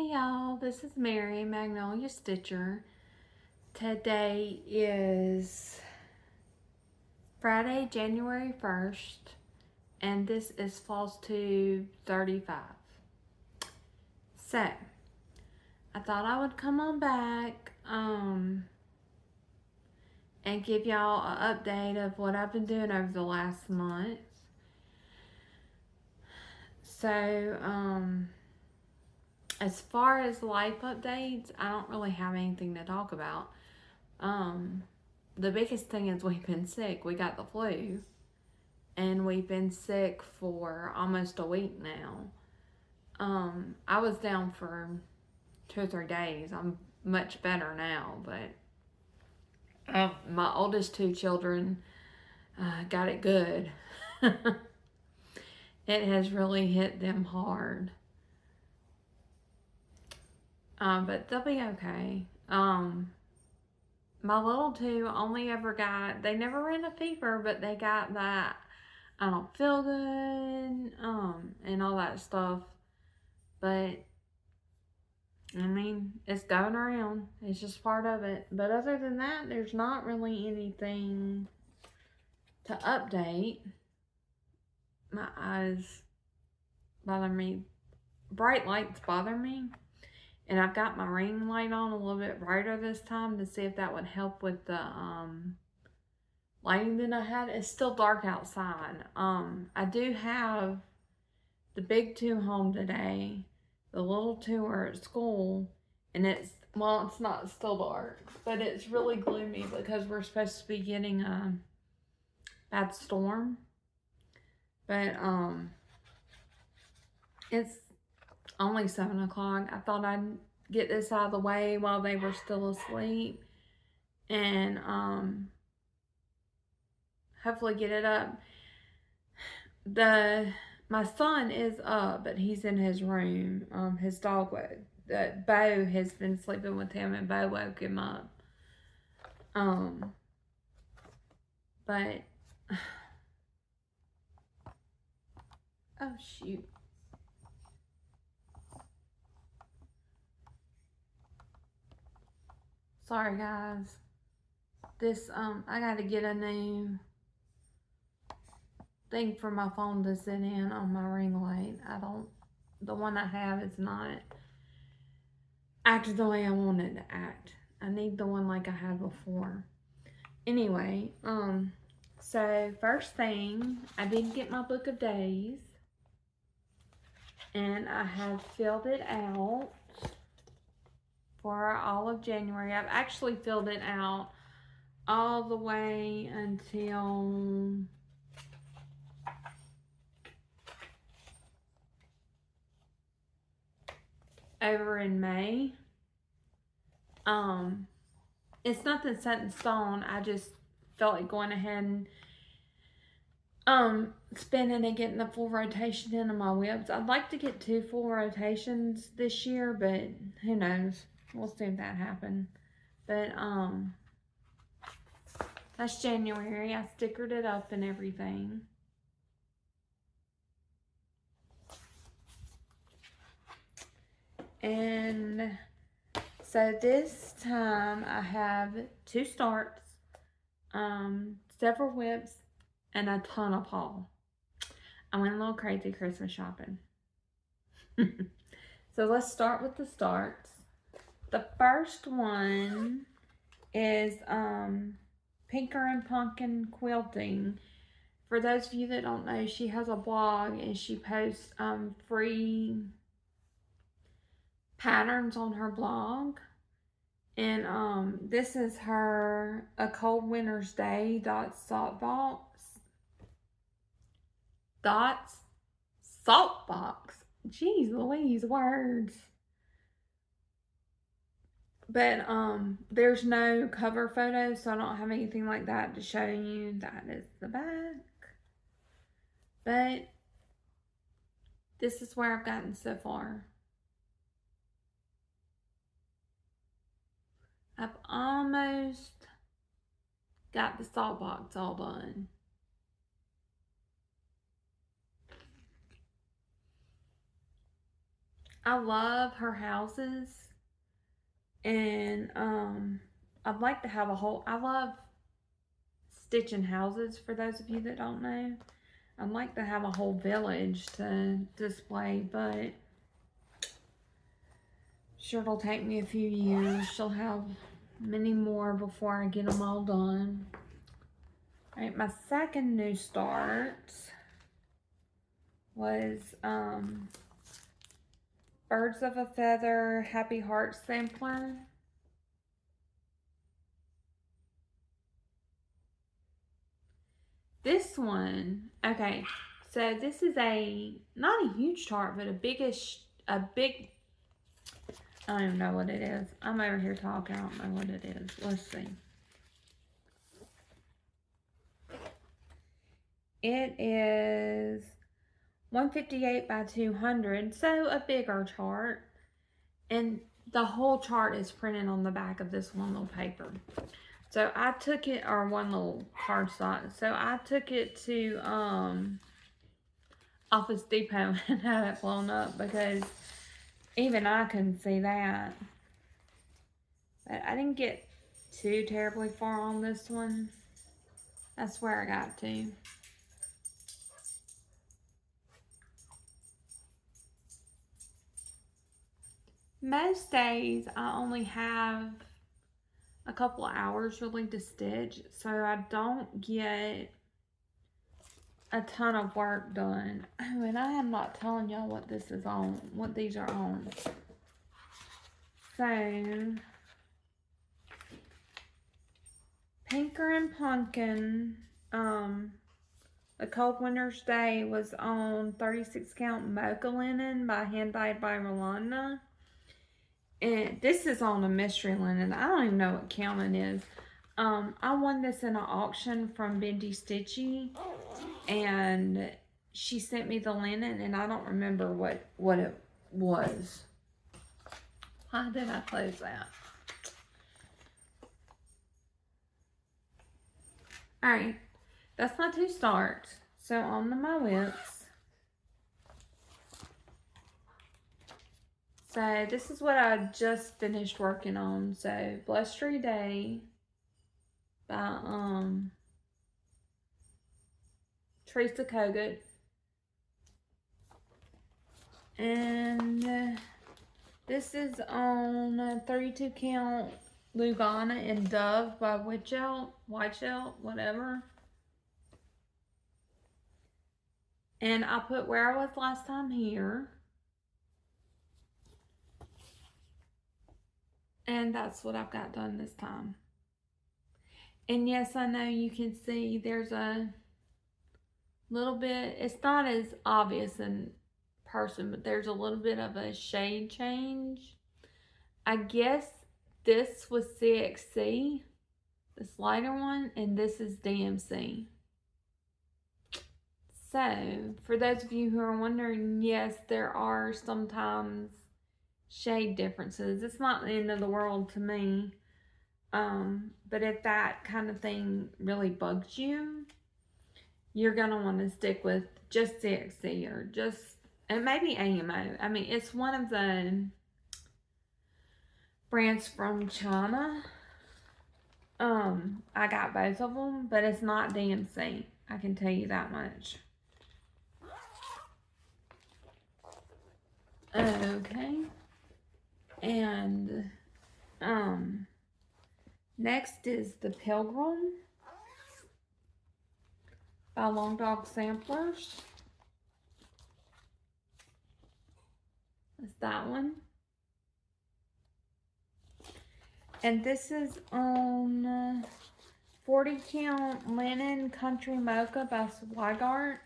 Hey y'all, this is Mary Magnolia Stitcher. Today is Friday, January 1st, and this is Flosstube 35. So, I thought I would come on back and give y'all an update of what I've been doing over the last month. So, as far as life updates, I don't really have anything to talk about. The biggest thing is we've been sick. We got the flu, and we've been sick for almost a week now. I was down for 2 or 3 days. I'm much better now, but my oldest 2 children got it good. It has really hit them hard. But they'll be okay. My little 2 only ever got, they never ran a fever, but they got that I don't feel good, and all that stuff. But, I mean, it's going around. It's just part of it. But other than that, there's not really anything to update. My eyes bother me. Bright lights bother me. And I've got my ring light on a little bit brighter this time to see if that would help with the lighting that I had. It's still dark outside. I do have the big 2 home today. The little 2 are at school, and it's not still dark, but it's really gloomy because we're supposed to be getting a bad storm. But it's only 7 o'clock. I thought I'd get this out of the way while they were still asleep, and hopefully get it up. My son is up, but he's in his room. His dog, Bo, has been sleeping with him, and Bo woke him up. But oh shoot. Sorry guys. This I gotta get a new thing for my phone to sit in on my ring light. The one I have is not acting the way I want it to act. I need the one like I had before. Anyway, so first thing, I did get my book of days, and I have filled it out for all of January. I've actually filled it out all the way until over in May. It's nothing set in stone. I just felt like going ahead and spinning and getting the full rotation into my whips. I'd like to get 2 full rotations this year, but who knows? We'll see if that happens. But that's January. I stickered it up and everything. And so this time I have 2 starts, several whips, and a ton of haul. I went a little crazy Christmas shopping. So let's start with the starts. The first one is Pinker and Pumpkin Quilting. For those of you that don't know, she has a blog and she posts free patterns on her blog. And this is her A Cold Winter's Day salt box. Jeez Louise, words. But there's no cover photo, so I don't have anything like that to show you. That is the back. But this is where I've gotten so far. I've almost got the salt box all done. I love her houses, and I'd like to have a whole. I love stitching houses. For those of you that don't know, I'd like to have a whole village to display, but sure it'll take me a few years. She'll have many more before I get them all done. All right, my second new start was Birds of a Feather Happy Heart Sampler. This one, okay, so this is not a huge chart, but a big, I don't even know what it is. I'm over here talking, I don't know what it is. Let's see. It is 158 by 200, so a bigger chart. And the whole chart is printed on the back of this one little paper. So I took it, or one little cardstock. So I took it to Office Depot and had it blown up because even I couldn't see that. But I didn't get too terribly far on this one. That's where I got to. Most days I only have a couple of hours really to stitch, so I don't get a ton of work done. Oh, and I am not telling y'all what this is on, what these are on. So, Pinker and Pumpkin, The Cold Winter's Day was on 36 count mocha linen by Hand Dyed by Rolanda. And this is on a mystery linen. I don't even know what count it is. I won this in an auction from Bendy Stitchy, and she sent me the linen, and I don't remember what it was. Why did I close that? Alright, that's my two starts. So on to my whips. So this is what I just finished working on. So Blustery Day by Teresa Kogut. And this is on 32 count Lugana and Dove by Whiteshell, whatever. And I put where I was last time here. And that's what I've got done this time. And yes, I know you can see there's a little bit, it's not as obvious in person, but there's a little bit of a shade change. I guess this was CXC, this lighter one, and this is DMC. So, for those of you who are wondering, yes, there are sometimes shade differences. It's not the end of the world to me. But if that kind of thing really bugs you, you're going to want to stick with just CXC or just, and maybe AMO. I mean, it's one of the brands from China. I got both of them, but it's not DMC. I can tell you that much. Okay. And, next is the Pilgrim by Long Dog Samplers. That's that one. And this is on 40 count linen country mocha by Swigart.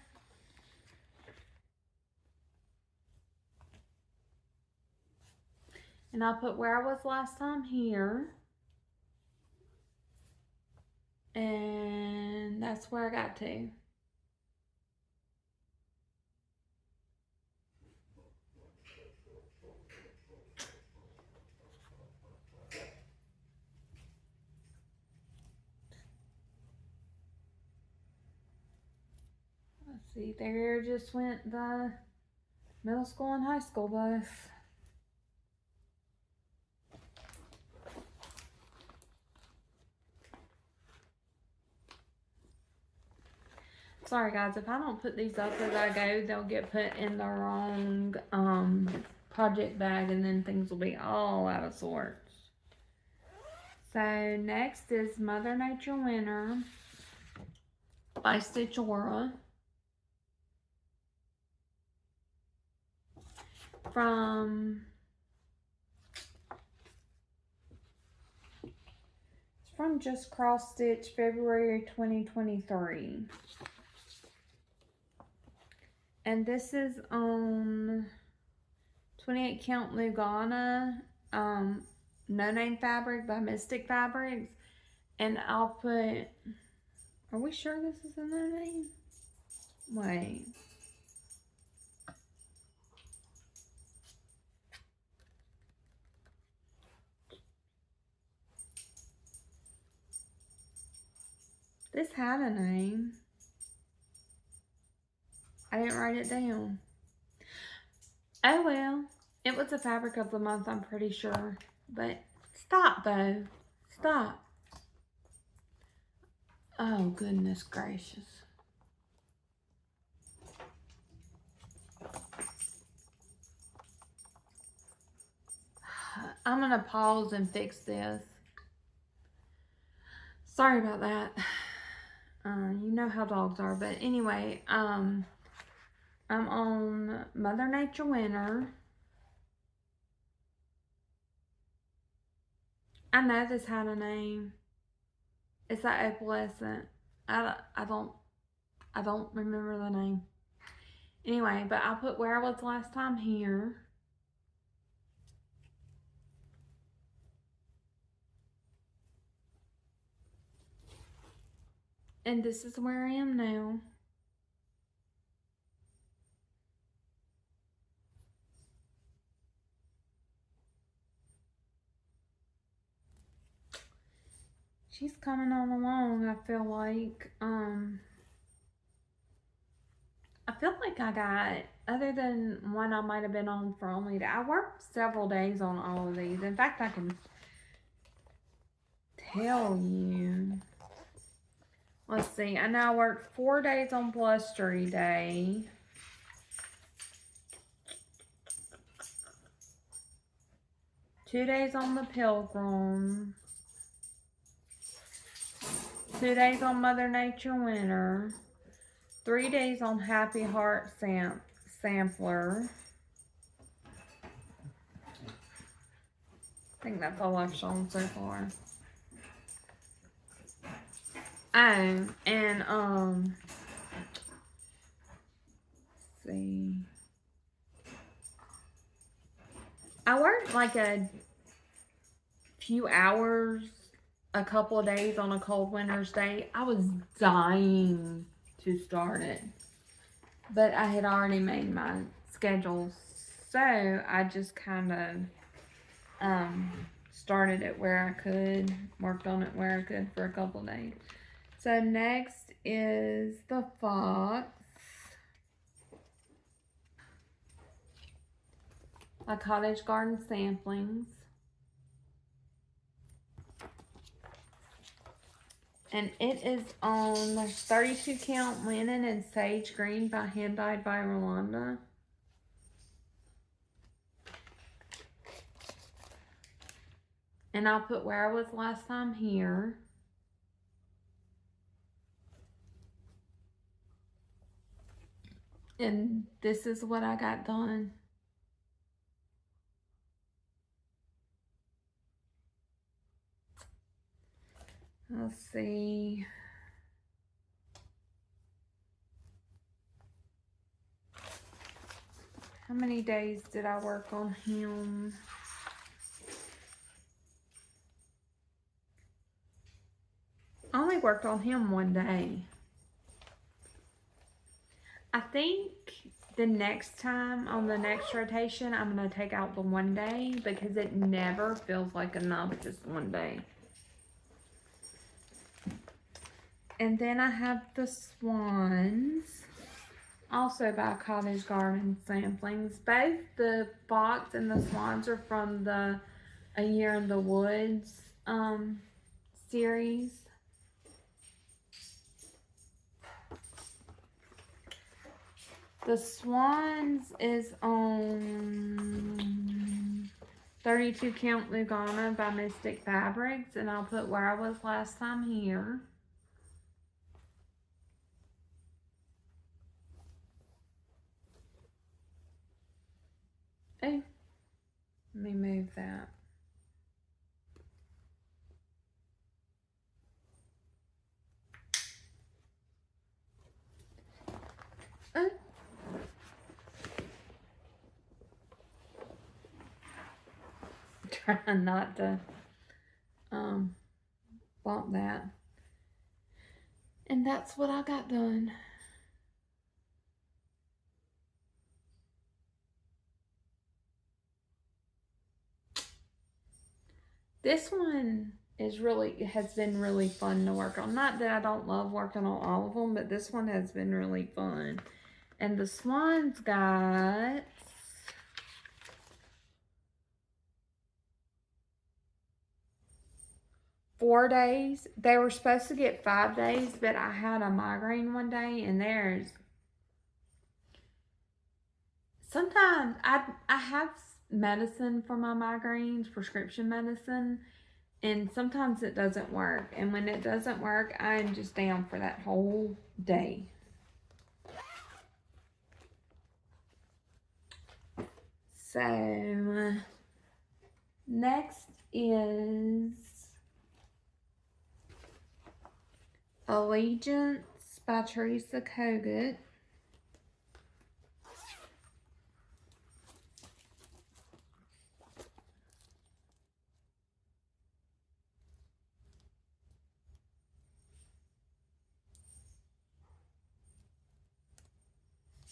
And I'll put where I was last time here. And that's where I got to. Let's see, there just went the middle school and high school bus. sorry guys, if I don't put these up as I go, they'll get put in the wrong project bag and then things will be all out of sorts. So next is Mother Nature Winter by Stitchora. It's from Just Cross Stitch, February 2023. And this is on 28 count Lugana, No Name Fabric by Mystic Fabrics. And I'll put, are we sure this is a No Name? Wait. This had a name. I didn't write it down. Oh well. It was a fabric of the month, I'm pretty sure. But stop, Bo. Stop. Oh, goodness gracious. I'm going to pause and fix this. Sorry about that. You know how dogs are. But anyway, I'm on Mother Nature Winter. I know this had a name. It's that opalescent. I don't remember the name. Anyway, but I put Where I Was Last Time here. And this is where I am now. She's coming on along, I feel like. I feel like I got, other than one I might have been on for only, I worked several days on all of these. In fact, I can tell you. Let's see. I know I worked 4 days on Blustery Day. Two days on the Pilgrim. 2 days on Mother Nature Winter. 3 days on Happy Heart Sampler. I think that's all I've shown so far. Oh, and let's see. I worked like a few hours, a couple of days on a cold winter's day. I was dying to start it, but I had already made my schedule, so I just kind of started it where I could, worked on it where I could for a couple of days. So next is the Fox. My Cottage Garden Samplings. And it is on 32 count linen and sage green by Hand Dyed by Rolanda. And I'll put Where I Was Last Time here. And this is what I got done. Let's see. How many days did I work on him? I only worked on him 1 day. I think the next time on the next rotation, I'm going to take out the 1 day because it never feels like enough just 1 day. And then I have the Swans, also by Cottage Garden Samplings. Both the Fox and the Swans are from the A Year in the Woods series. The Swans is on 32 Count Lugana by Mystic Fabrics, and I'll put where I was last time here. Oh, let me move that. Oh. Trying not to bump that. And that's what I got done. This one has been really fun to work on. Not that I don't love working on all of them, but this one has been really fun. And the Swans got 4 days. They were supposed to get 5 days, but I had a migraine one day, and sometimes I have medicine for my migraines, prescription medicine, and sometimes it doesn't work. And when it doesn't work, I'm just down for that whole day. So, next is Allegiance by Teresa Kogut.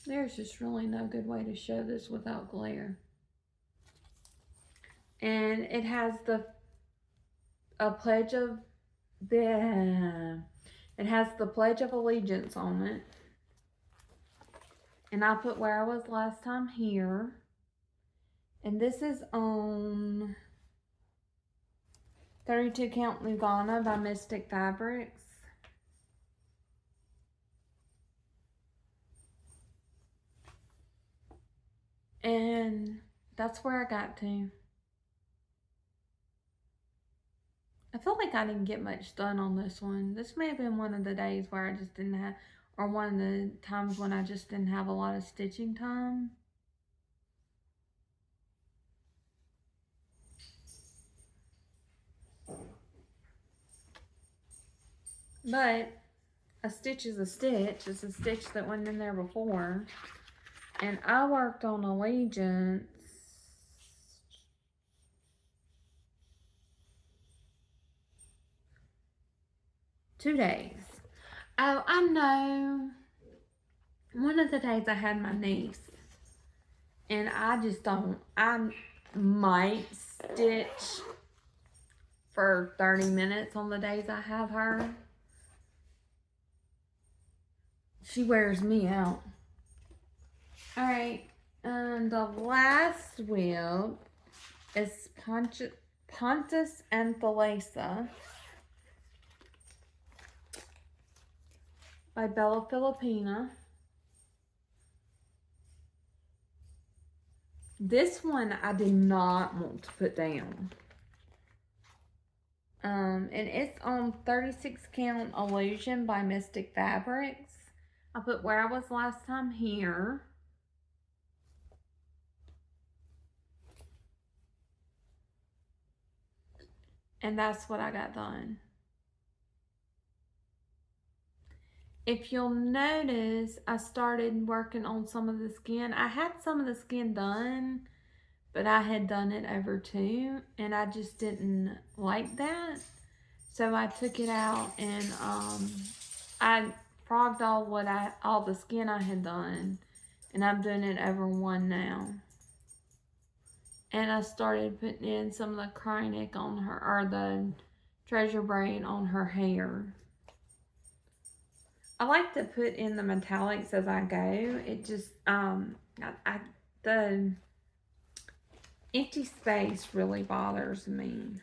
There's just really no good way to show this without glare. And it has the Pledge of Allegiance on it. And I put where I was last time here. And this is on 32 Count Lugana by Mystic Fabrics. And that's where I got to. I feel like I didn't get much done on this one. This may have been one of the days where I just didn't have, or one of the times when I just didn't have a lot of stitching time. But a stitch is a stitch. It's a stitch that wasn't in there before. And I worked on Allegiance two days. Oh, I know. One of the days I had my niece. And I might stitch for 30 minutes on the days I have her. She wears me out. Alright, and the last wheel is Pontus and Thalassa by Bella Filipina. This one I did not want to put down. And it's on 36 Count Illusion by Mystic Fabrics. I put where I was last time here. And that's what I got done. If you'll notice, I started working on some of the skin. I had some of the skin done, but I had done it over 2, and I just didn't like that. So I took it out, and I frogged all the skin I had done, and I'm doing it over 1 now. And I started putting in some of the cry neck on her, or the treasure braid on her hair. I like to put in the metallics as I go. It just, the empty space really bothers me.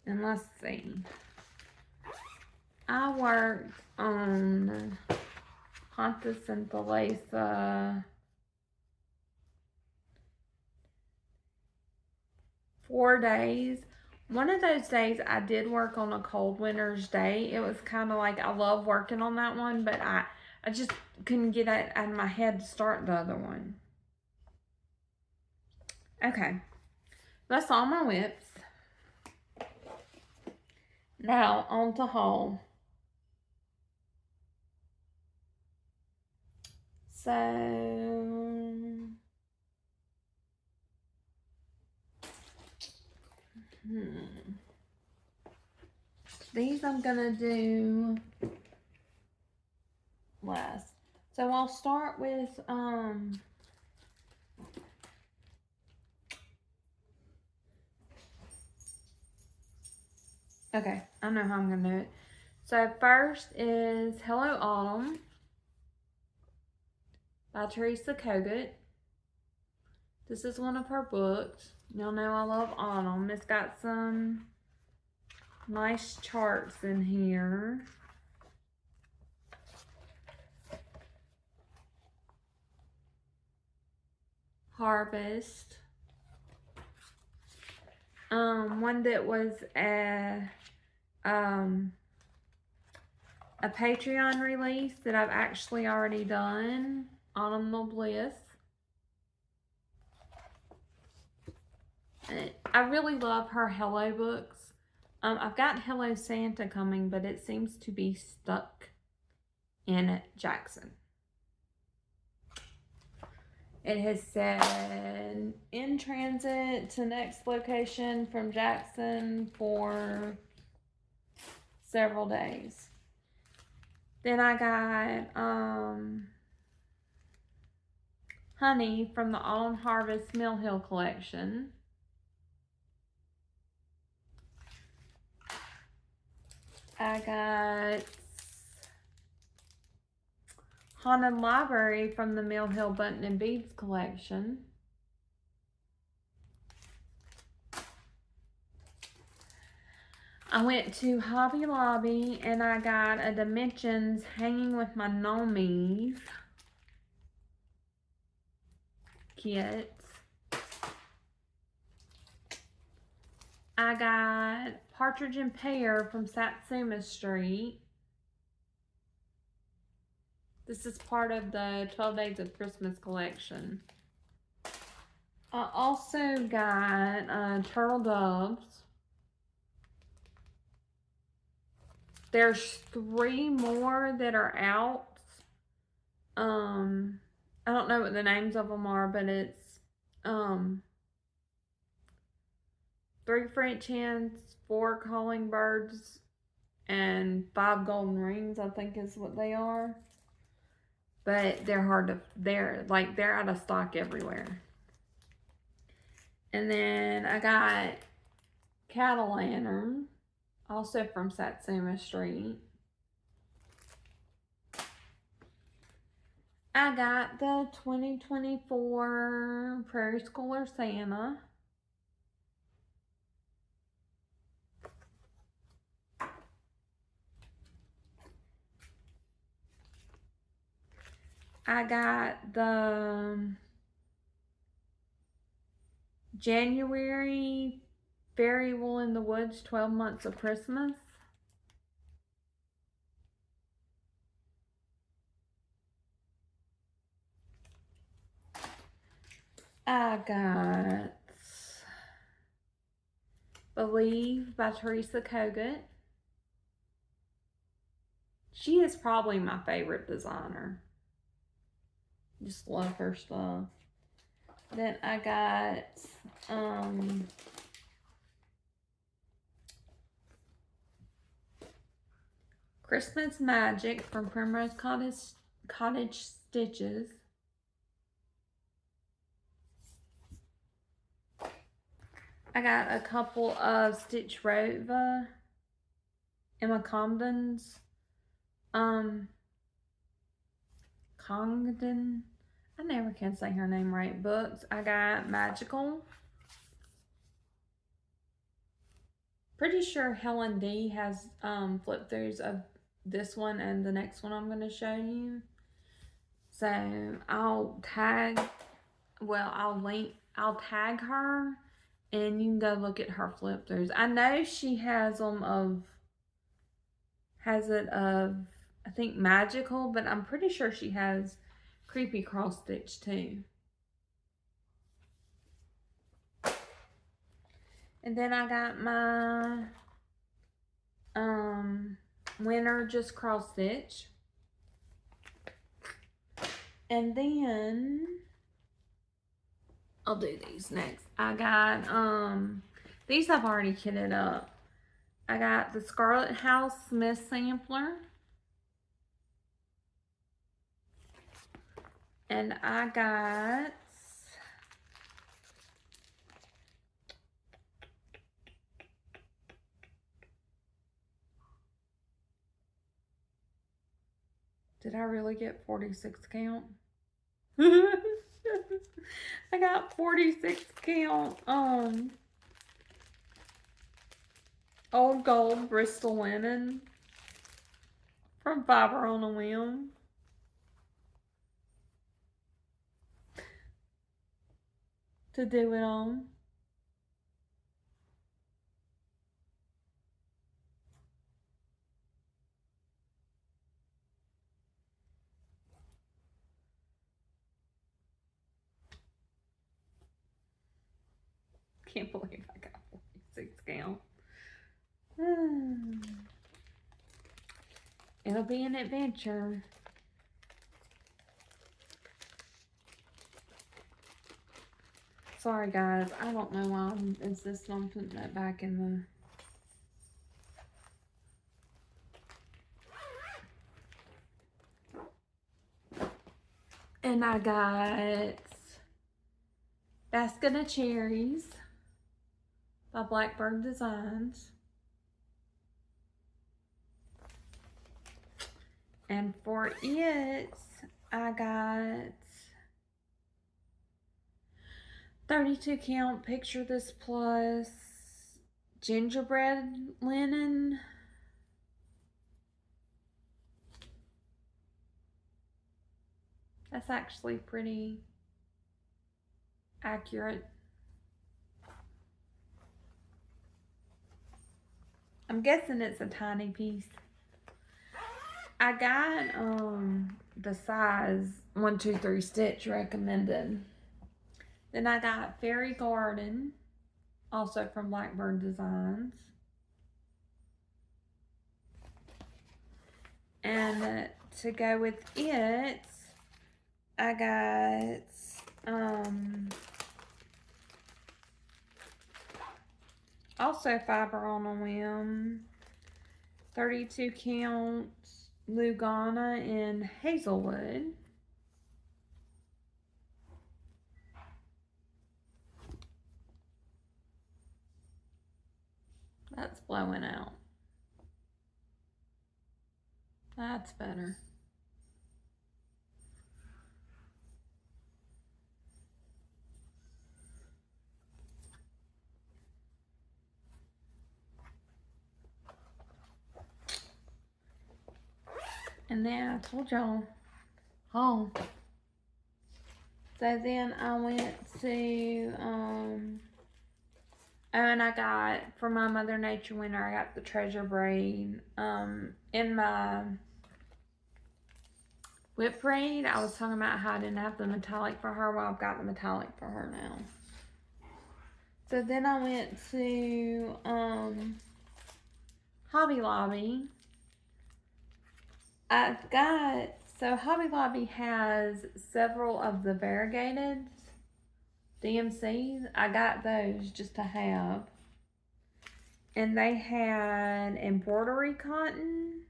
And let's see. I worked on Pontus and Thalassa. 4 days. One of those days I did work on a cold winter's day. It was kind of like, I love working on that one, but I just couldn't get it out of my head to start the other one. Okay, that's all my whips. Now on to haul. So these I'm gonna do last. So I'll start with okay, I know how I'm gonna do it. So first is Hello Autumn by Teresa Kogut. This is one of her books. Y'all know I love autumn. It's got some nice charts in here. Harvest. One that was a Patreon release that I've actually already done. Autumnal Bliss. I really love her Hello books. I've got Hello Santa coming, but it seems to be stuck in Jackson. It has said in transit to next location from Jackson for several days. Then I got Honey from the Autumn Harvest Mill Hill collection. I got Haunted Library from the Mill Hill Button and Beads collection. I went to Hobby Lobby and I got a Dimensions Hanging with My Gnomies kit. I got Partridge and Pear from Satsuma Street. This is part of the 12 Days of Christmas collection. I also got Turtle Doves. There's 3 more that are out. I don't know what the names of them are, but it's 3 French hens, 4 calling birds, and 5 golden rings, I think is what they are. But they're hard to, they're out of stock everywhere. And then I got Cattle Lantern, also from Satsuma Street. I got the 2024 Prairie Schooler Santa. I got the January Fairy Wool in the Woods 12 Months of Christmas. I got Believe by Teresa Kogut. She is probably my favorite designer. Just love her stuff. Then I got Christmas Magic from Primrose Cottage Stitches. I got a couple of Stitch Rova, Emma Comden's Congdon, I never can say her name right, books. I got Magical. Pretty sure Helen D has flip throughs of this one and the next one I'm going to show you. So I'll tag her, and you can go look at her flip throughs. I know she has them of I think magical, but I'm pretty sure she has creepy cross stitch too. And then I got my winter just cross stitch. And then I'll do these next. I got these I've already kitted up. I got the Scarlet House Smith sampler. And I got did I really get 46 count? I got 46 count old gold Bristol linen from Fiber on a Whim. To do it on. Can't believe I got 46 count. It'll be an adventure. Sorry guys, I don't know why I'm insisting on putting that back in the... And I got Basket of Cherries by Blackbird Designs. And for it, I got 32 count Picture This Plus gingerbread linen. That's actually pretty accurate. I'm guessing it's a tiny piece. I got the size 1, 2, 3 stitch recommended. Then I got Fairy Garden, also from Blackbird Designs. And to go with it, I got also Fiber on a Whim, 32 count Lugana in Hazelwood. That's blowing out. That's better. And then I told y'all, oh. So then I went to, and I got, for my Mother Nature winter, I got the Treasure Braid. In my whip braid, I was talking about how I didn't have the metallic for her. Well, I've got the metallic for her now. So then I went to Hobby Lobby. I've got, so Hobby Lobby has several of the variegated DMCs. I got those just to have. And they had embroidery cotton.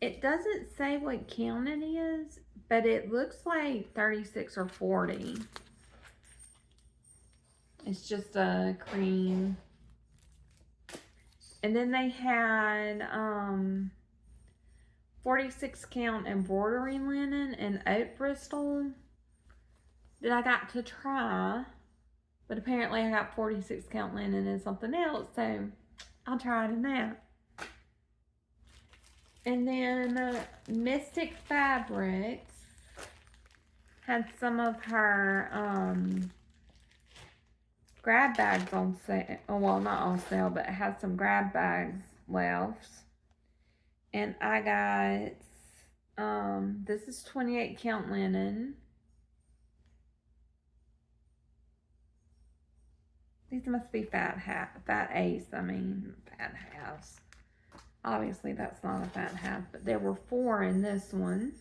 It doesn't say what count it is, but it looks like 36 or 40. It's just a cream. And then they had 46 count embroidery linen and oat Bristol that I got to try. But apparently I got 46 count linen and something else, so I'll try it in that. And then Mystic Fabrics. had some of her grab bags on sale. Oh, well, not on sale, but it had some grab bags left. And I got, this is 28 count linen. These must be fat ace, fat halves. Obviously, that's not a fat half, but there were 4 in this one.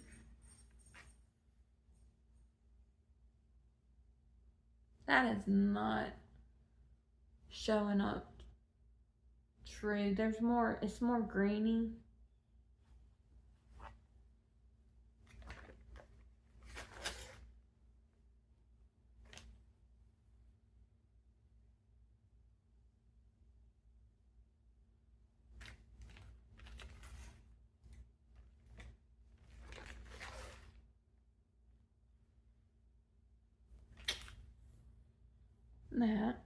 That is not showing up true. There's more, it's more greeny. That.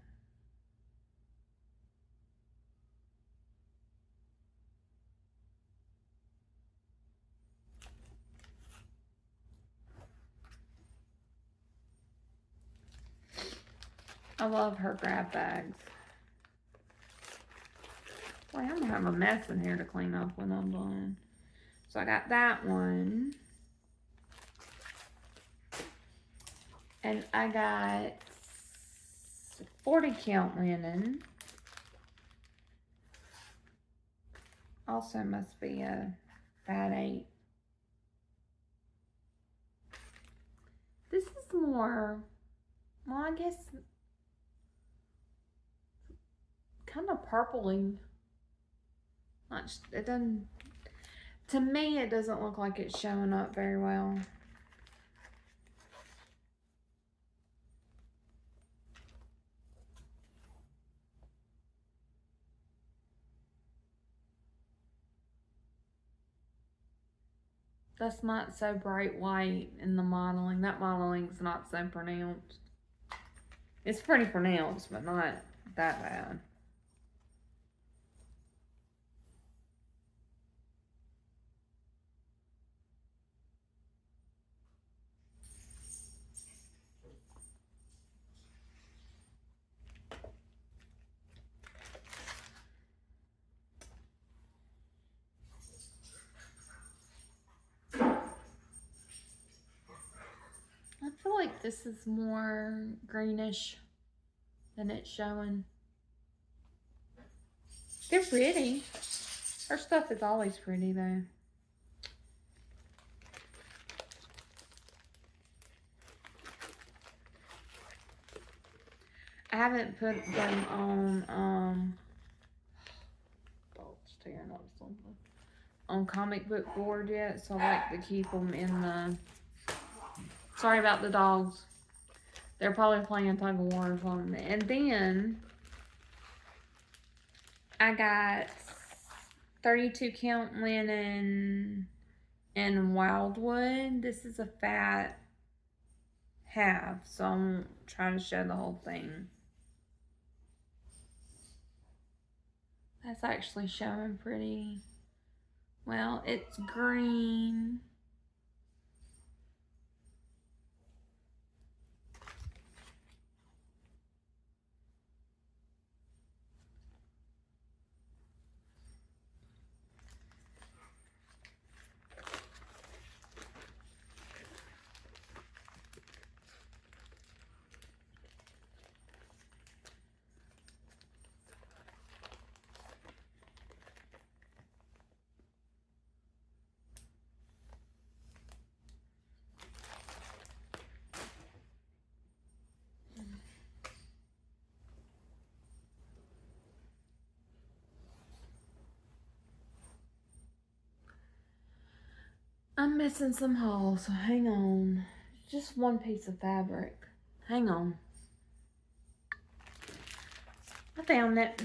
I love her grab bags. Boy, I'm gonna have a mess in here to clean up when I'm done. So I got that one. And I got 40 count linen. Also must be a fat 8. This is more, well, I guess kind of purpley. It doesn't, to me, it doesn't look like it's showing up very well. That's not so bright white in the modeling. That modeling's not so pronounced. It's pretty pronounced, but not that bad. I feel like this is more greenish than it's showing. They're pretty. Her stuff is always pretty though. I haven't put them on oh, it's tearing up something. On comic book board yet, so I like to keep them in the, sorry about the dogs. They're probably playing tug of war or something. And then I got 32 count linen and wildwood. This is a fat half, so I'm trying to show the whole thing. That's actually showing pretty well. It's green. I'm missing some holes, so hang on. Just one piece of fabric. Hang on. I found it.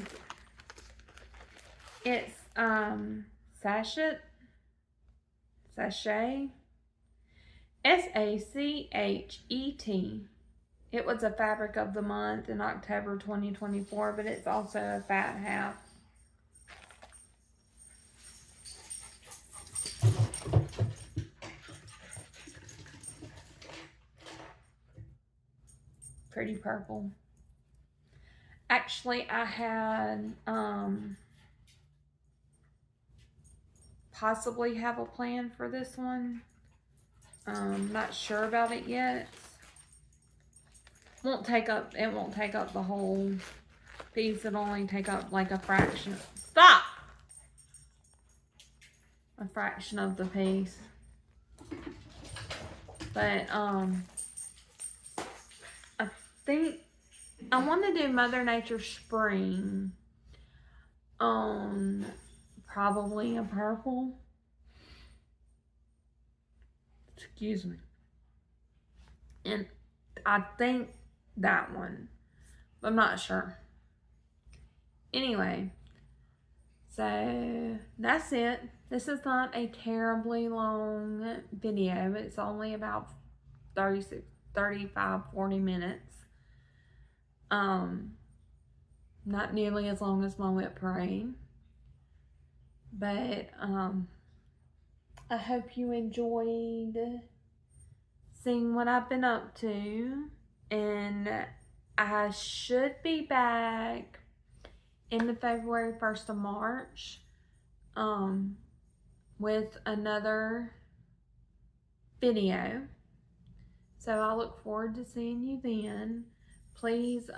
It's sachet. S-A-C-H-E-T. It was a fabric of the month in October 2024, but it's also a fat half. pretty purple. Actually, I had possibly have a plan for this one. Not sure about it yet. It won't take up the whole piece. It'll only take up like a fraction. Stop! A fraction of the piece. But I think I want to do Mother Nature Spring on probably a purple. Excuse me. And I think that one. I'm not sure. Anyway, so that's it. This is not a terribly long video. It's only about 36, 35, 40 minutes. Not nearly as long as my wet parade. But I hope you enjoyed seeing what I've been up to. And I should be back in the February 1st of March with another video. So I look forward to seeing you then. Please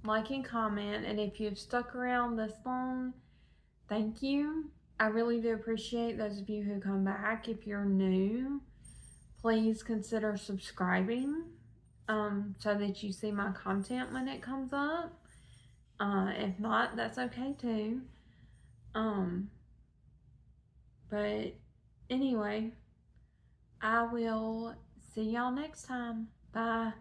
like and comment, and if you've stuck around this long, thank you. I really do appreciate those of you who come back. If you're new, please consider subscribing so that you see my content when it comes up. If not, that's okay too. But anyway, I will see y'all next time. Bye.